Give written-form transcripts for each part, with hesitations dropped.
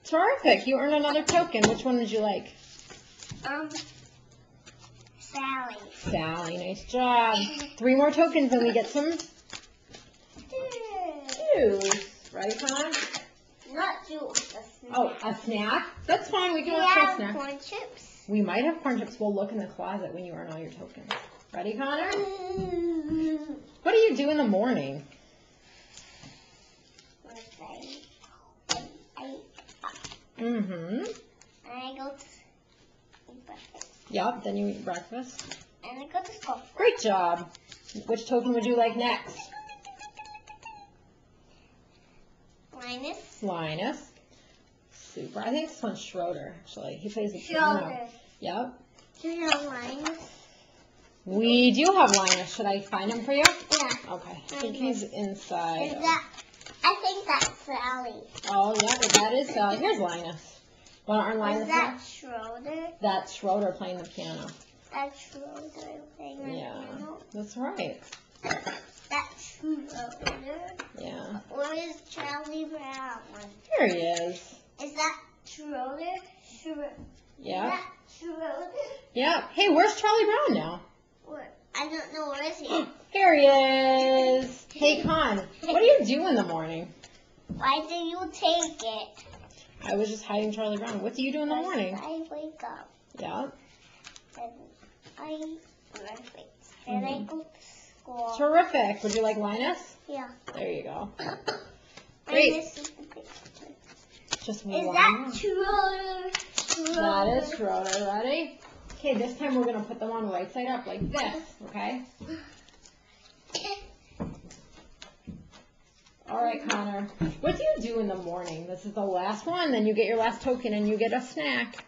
Terrific. You earned another token. Which one would you like? Sally. Sally, nice job. 3 more tokens and we get some juice. Ready, Connor? Not juice, a snack. Oh, a snack? That's fine. We can We have a have snack. corn chips. We might have corn chips. We'll look in the closet when you earn all your tokens. Ready, Connor? What do you do in the morning? Mm-hmm. And I go to eat breakfast. Yep, then you eat breakfast. And I go to school. Great job. Which token would you like next? Linus. Super. I think this one's Schroeder, actually. He plays the piano. Schroeder. Yep. Do you know Linus? We do have Linus. Should I find him for you? Yeah. Okay. I think he's inside. I think that's Sally. Oh, yeah, that is Sally. Here's Linus. Want to earn Linus? Is that Schroeder? That's Schroeder playing the piano. That's Schroeder playing the piano? That's right. That's Schroeder. Yeah. Where is Charlie Brown? Here he is. Is that Schroeder? Yeah. Is that Schroeder? Yeah. Hey, where's Charlie Brown now? I don't know, where is he? Here he is. Hey, Con, what do you do in the morning? Why do you take it? I was just hiding Charlie Brown. What do you do in the morning? I wake up. Yeah. And I breakfast. And I go to school. Terrific. Would you like Linus? Yeah. There you go. Great. And this is the picture. Just Is one that more. Schroeder? That is Schroeder. Ready? Okay, this time we're going to put them on right side up like this, okay? All right, Connor. What do you do in the morning? This is the last one. Then you get your last token and you get a snack.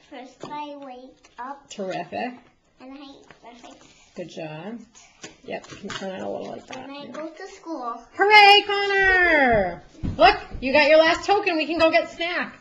First I wake up. Terrific. And I eat breakfast. Good job. Yep, you can turn it a little like that. And I go to school. Hooray, Connor! Look, you got your last token. We can go get snack.